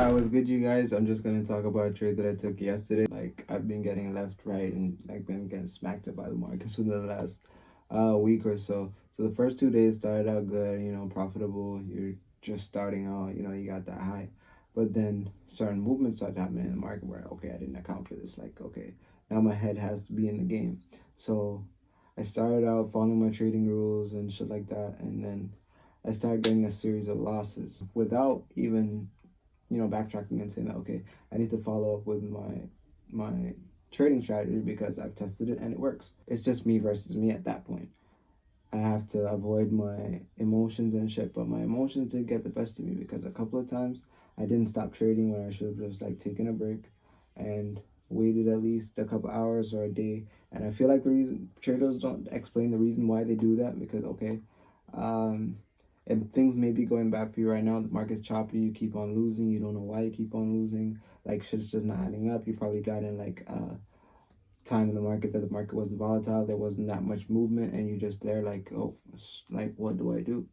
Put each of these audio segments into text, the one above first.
Alright, what's good, you guys? I'm just gonna talk about a trade that I took yesterday. Like, I've been getting left, right, and like been getting smacked up by the markets within the last week or so. So the first 2 days started out good, profitable. You're just starting out, you got that high. But then certain movements started happening in the market where, okay, I didn't account for this. Like, okay, now my head has to be in the game. So I started out following my trading rules and shit like that, and then I started getting a series of losses without even backtracking and saying that, okay, I need to follow up with my trading strategy because I've tested it and it works. It's just me versus me at that point. I have to avoid my emotions and shit, but my emotions did get the best of me because a couple of times I didn't stop trading when I should have just like taken a break and waited at least a couple hours or a day. And I feel like the reason traders don't explain the reason why they do that, because okay, um, and things may be going bad for you right now. The market's choppy. You keep on losing. You don't know why you keep on losing. Like shit's just not adding up. You probably got in like time in the market that the market wasn't volatile. There wasn't that much movement, and you just there like, oh, like what do I do?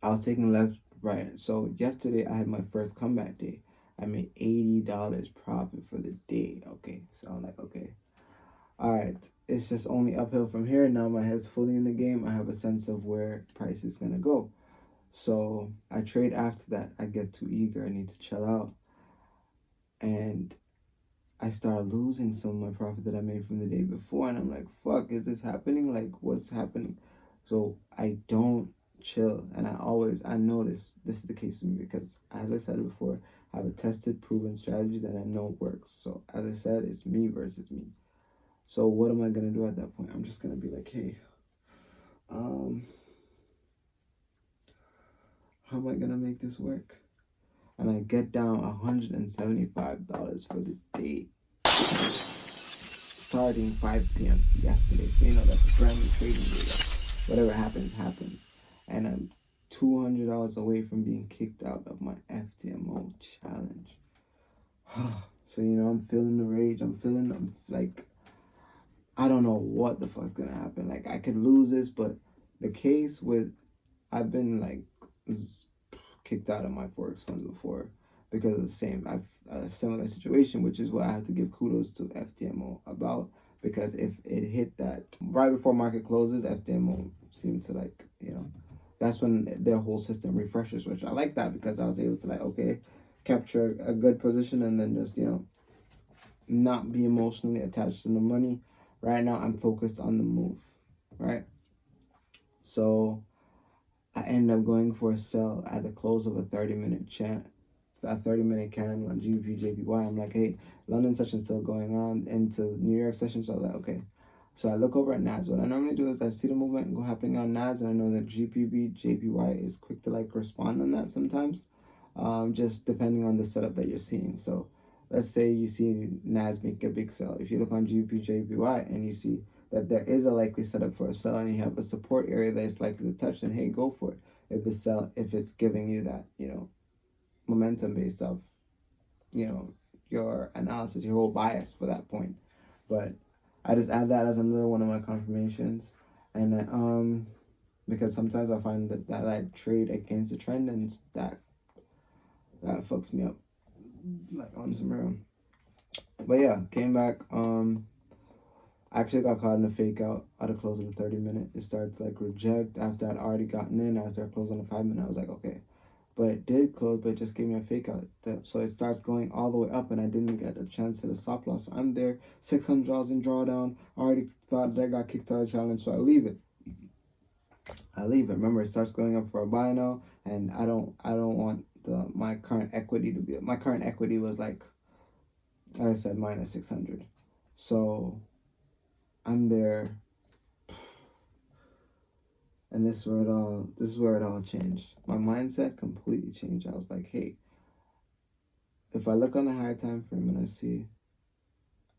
I was taking left, right. So yesterday I had my first comeback day. I made $80 profit for the day. Okay, so I'm like, okay, all right, it's just only uphill from here. Now my head's fully in the game. I have a sense of where price is gonna go. So I trade after that. I get too eager. I need to chill out. And I start losing some of my profit that I made from the day before. And I'm like, fuck, is this happening? Like, what's happening? So I don't chill. And I know this is the case for me because, as I said before, I have a tested, proven strategy that I know works. So as I said, it's me versus me. So what am I going to do at that point? I'm just going to be like, hey, how am I going to make this work? And I get down $175 for the day, starting 5 p.m. yesterday. So that's a brand new trading day. Whatever happens, happens. And I'm $200 away from being kicked out of my FTMO challenge. So I'm feeling the rage. I'm like, I don't know what the fuck's gonna happen. Like, I could lose this, but the case with I've been like kicked out of my Forex funds before because of the same a similar situation, which is what I have to give kudos to FTMO about, because if it hit that right before market closes, FTMO seemed to like, that's when their whole system refreshes, which I like that because I was able to like, okay, capture a good position and then just, not be emotionally attached to the money. Right now I'm focused on the move, right? So I ended up going for a sell at the close of a 30-minute candle on GBP JPY. I'm like, hey, London session's still going on into New York session. So I was like, okay. So I look over at NAS. What I normally do is I see the movement happening on NAS, and I know that GBP JPY is quick to like respond on that sometimes, just depending on the setup that you're seeing. So let's say you see NAS make a big sell. If you look on GBP JPY and you see that there is a likely setup for a sell and you have a support area that is likely to touch, then hey, go for it. If it's giving you that, momentum based off, your analysis, your whole bias for that point. But I just add that as another one of my confirmations. And because sometimes I find that I trade against the trend, and that fucks me up, like on some real. But yeah, came back. I actually got caught in a fake out at the close of the 30-minute. It started to like reject after I'd already gotten in. After I closed on the 5-minute, I was like, okay. But it did close, but it just gave me a fake out. So it starts going all the way up, and I didn't get a chance to the stop loss. So I'm there, $600 in drawdown. I already thought that I got kicked out of the challenge, so I leave it. Remember, it starts going up for a buy now, and I don't want my current equity to be. My current equity was like I said, minus 600. So I'm there, and this is where it all changed. My mindset completely changed. I was like, hey, if I look on the higher time frame and I see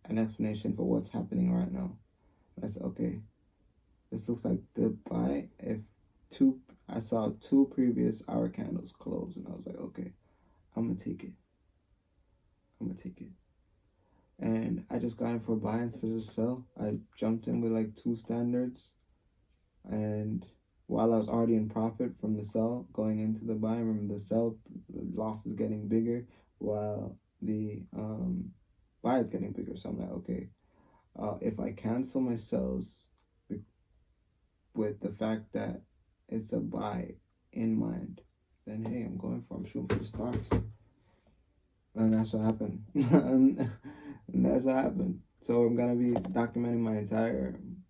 an explanation for what's happening right now, I said, okay, this looks like the buy. I saw 2 previous hour candles close, and I was like, okay, I'm gonna take it. And I just got in for a buy instead of sell. I jumped in with like 2 standards, and while I was already in profit from the sell going into the buy, remember the sell loss is getting bigger while the buy is getting bigger. So I'm like, okay, if I cancel my sells with the fact that it's a buy in mind, then hey, I'm shooting for the stars. And that's what happened. And that's what happened. So I'm gonna be documenting my entire